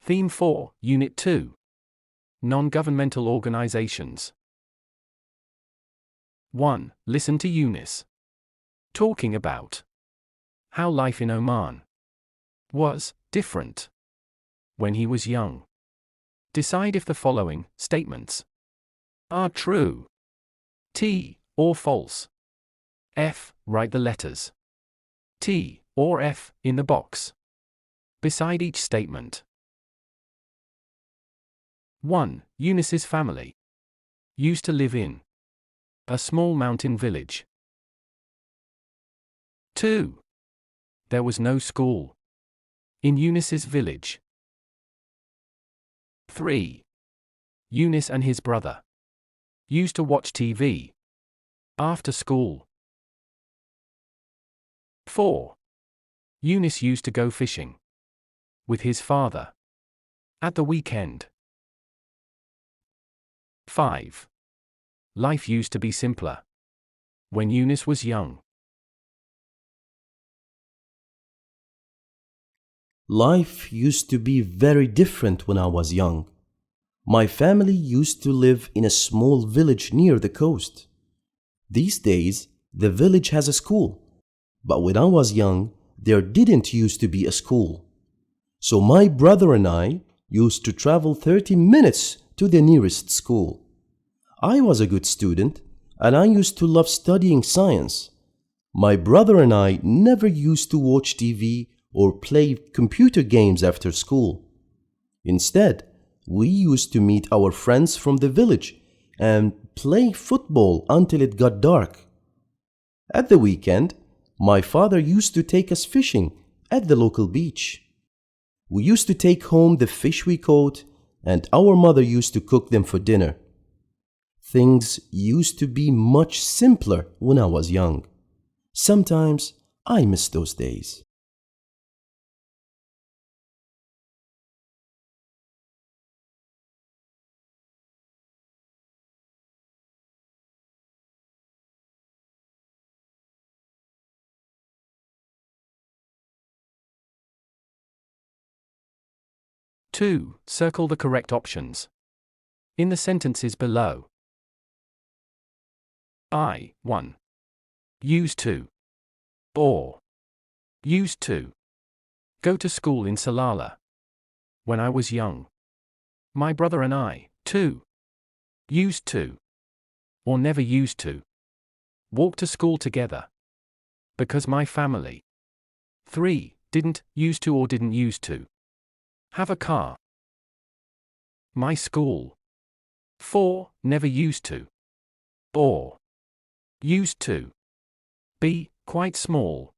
Theme 4, Unit 2. Non-governmental organizations. 1. Listen to Eunice. Talking about how life in Oman was different when he was young. Decide if the following statements are true. T or false. F. Write the letters T or F in the box beside each statement. 1. Eunice's family used to live in a small mountain village. 2. There was no school in Eunice's village. 3. Eunice and his brother used to watch TV after school. 4. Eunice used to go fishing with his father at the weekend. 5. Life used to be simpler when Eunice was young. Life used to be very different when I was young. My family used to live in a small village near the coast. These days, the village has a school, but when I was young, there didn't used to be a school. So my brother and I used to travel 30 minutes to the nearest school. I was a good student, and I used to love studying science. My brother and I never used to watch TV or play computer games after school. Instead, we used to meet our friends from the village and play football until it got dark. At the weekend, my father used to take us fishing at the local beach. We used to take home the fish we caught, and our mother used to cook them for dinner. Things used to be much simpler when I was young. Sometimes I miss those days. Two. Circle the correct options in the sentences below. 1. Used to or used to go to school in Salalah when I was young. My brother and I, 2. Used to or never used to walk to school together because my family. 3. Didn't used to or didn't used to have a car. My school. 4. Never used to or used to be quite small,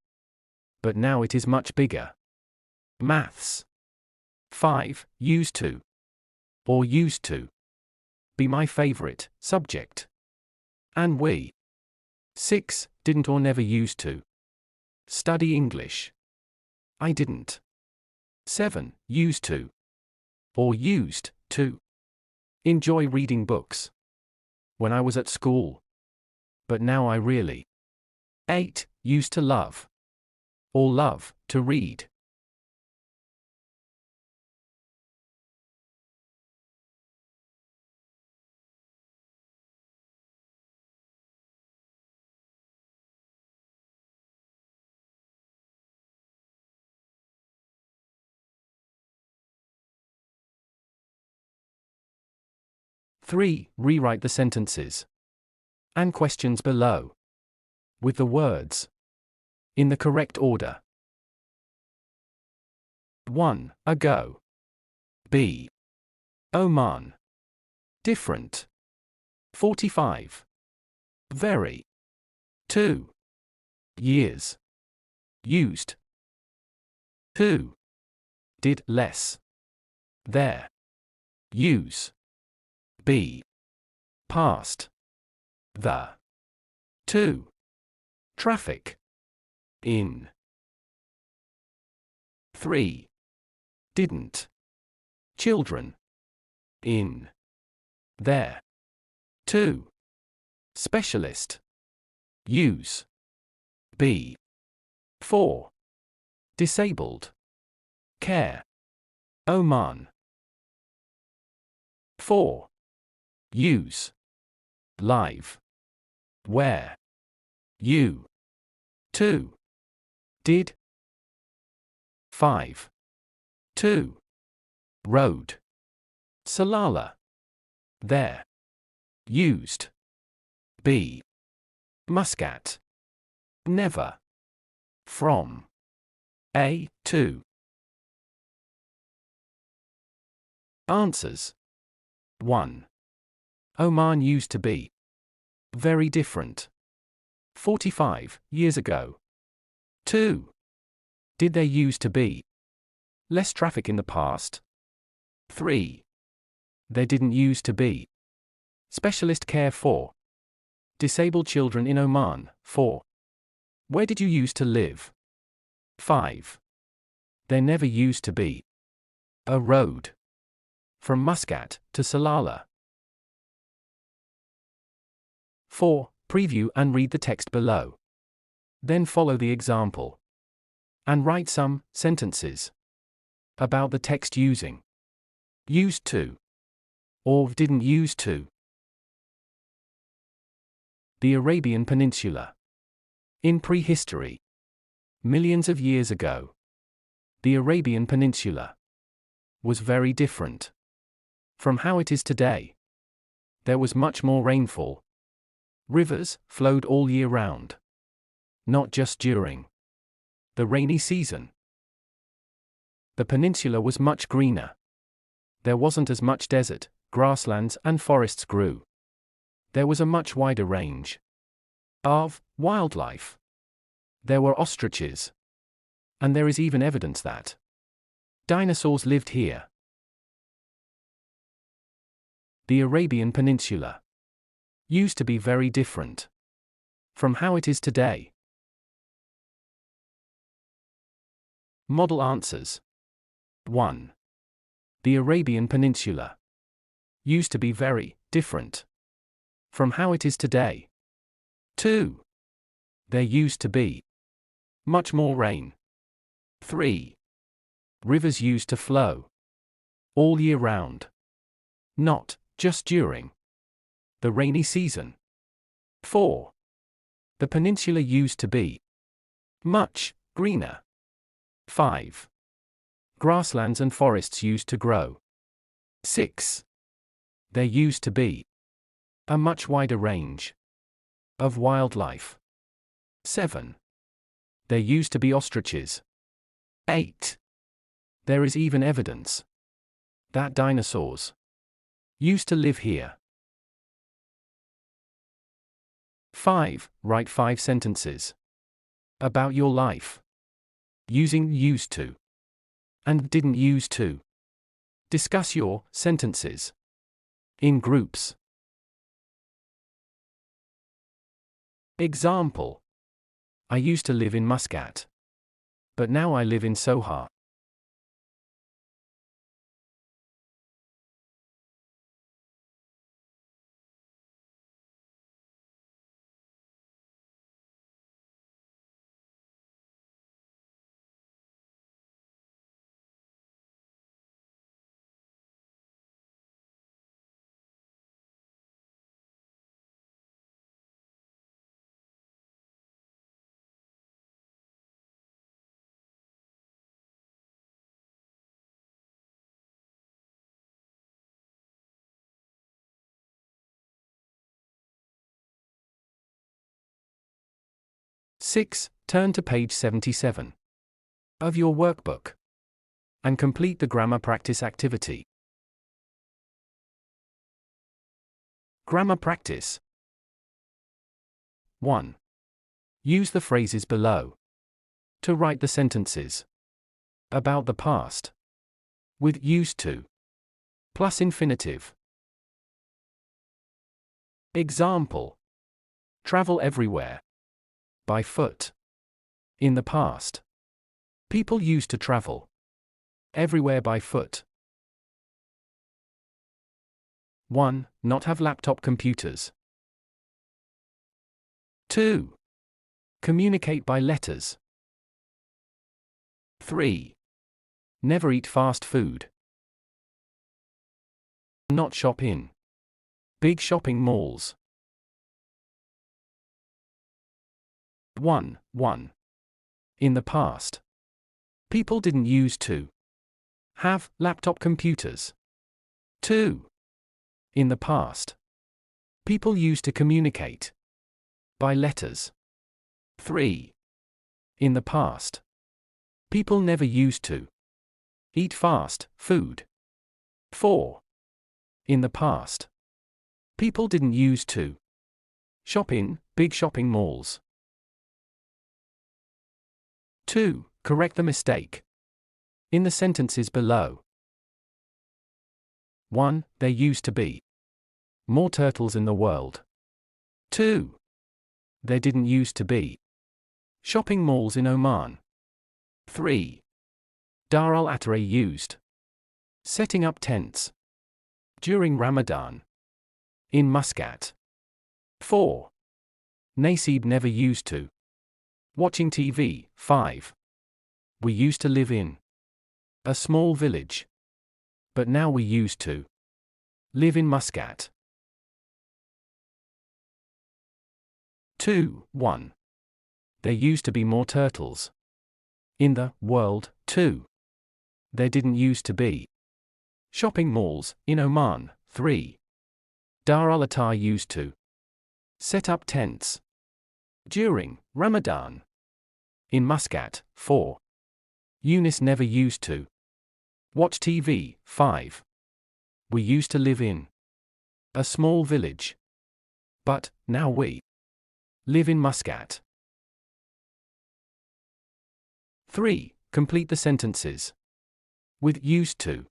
but now it is much bigger. Maths. 5. Used to or used to be my favorite subject. And we. 6. Didn't or never used to study English. I didn't. 7. Used to or used to enjoy reading books when I was at school, but now I really. 8. Used to love or love to read. Three. Rewrite the sentences and questions below with the words in the correct order. 1. Ago. B. Oman. Different. 45. Very. 2. Years. Used. 2. Did less. There. Use. B. Past. The. 2. Traffic. In. 3. Didn't. Children. In. There. 2. Specialist. Use. B. 4. Disabled. Care. Oman. 4. Use. Live. Where. You. 2. Did. 5. 2. Road. Salala. There. Used. B. Muscat. Never. From. A. 2. Answers. 1. Oman used to be very different 45 years ago. 2. Did there used to be less traffic in the past? 3. There didn't used to be specialist care for disabled children in Oman. 4. Where did you used to live? 5. There never used to be a road from Muscat to Salala. 4. Preview and read the text below. Then follow the example. And write some sentences about the text using used to or didn't use to. The Arabian Peninsula. In prehistory, millions of years ago, the Arabian Peninsula was very different from how it is today. There was much more rainfall. Rivers flowed all year round, not just during the rainy season. The peninsula was much greener. There wasn't as much desert, grasslands and forests grew. There was a much wider range of wildlife. There were ostriches. And there is even evidence that dinosaurs lived here. The Arabian Peninsula used to be very different from how it is today. Model answers. 1. The Arabian Peninsula used to be very different from how it is today. 2. There used to be much more rain. 3. Rivers used to flow all year round, not just during the rainy season. 4. The peninsula used to be much greener. 5. Grasslands and forests used to grow. 6. There used to be a much wider range of wildlife. 7. There used to be ostriches. 8. There is even evidence that dinosaurs used to live here. 5. Write 5 sentences about your life using used to and didn't use to. Discuss your sentences in groups. Example. I used to live in Muscat, but now I live in Sohar. Six. Turn to page 77 of your workbook and complete the grammar practice activity. Grammar practice. 1. Use the phrases below to write the sentences about the past with used to plus infinitive. Example. Travel everywhere by foot. In the past, people used to travel everywhere by foot. 1. Not have laptop computers. 2. Communicate by letters. 3. Never eat fast food. not shop in big shopping malls. 1. In the past, people didn't use to have laptop computers. 2. In the past, people used to communicate by letters. 3. In the past, people never used to eat fast food. 4. In the past, people didn't use to shop in big shopping malls. 2. Correct the mistake in the sentences below. 1. There used to be more turtles in the world. 2. There didn't used to be shopping malls in Oman. 3. Dar al-Atari used setting up tents during Ramadan in Muscat. 4. Nasib never used to watching TV. 5. We used to live in a small village, but now we used to live in Muscat. 2. 1. There used to be more turtles in the world. 2. There didn't used to be shopping malls in Oman. 3. Dar al-Atari used to set up tents during Ramadan in Muscat. 4. Eunice never used to watch TV. 5. We used to live in a small village, but now we live in Muscat. 3. Complete the sentences with used to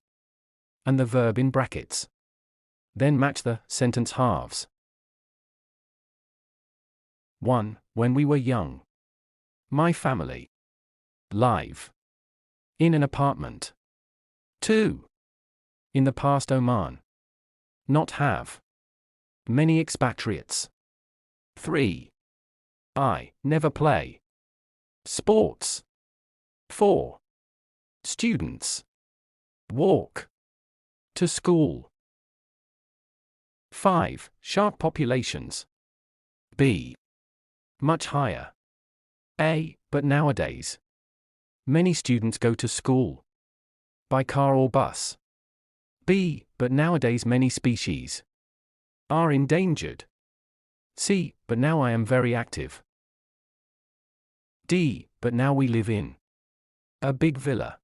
and the verb in brackets. Then match the sentence halves. 1. When we were young. My family live in an apartment. 2. In the past, Oman not have many expatriates. 3. I never play sports. 4. Students walk to school. 5. Shark populations. B. Much higher. A. But nowadays, many students go to school by car or bus. B. But nowadays many species are endangered. C. But now I am very active. D. But now we live in a big villa.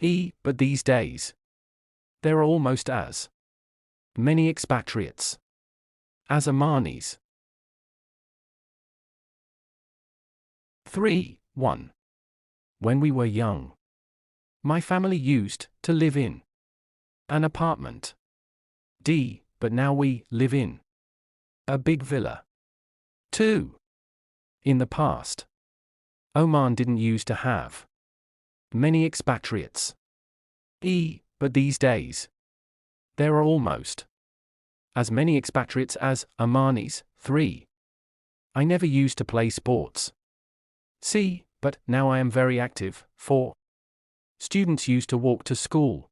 E. But these days, there are almost as many expatriates as Omanis. 3. 1. When we were young. My family used to live in an apartment. D. But now we live in a big villa. 2. In the past, Oman didn't used to have many expatriates. E. But these days, there are almost as many expatriates as Omanis. 3. I never used to play sports. C. But now I am very active. 4. Students used to walk to school.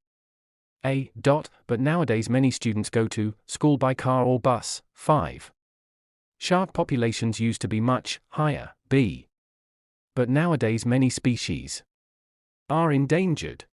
A. But nowadays many students go to school by car or bus. 5. Shark populations used to be much higher. B. But nowadays many species are endangered.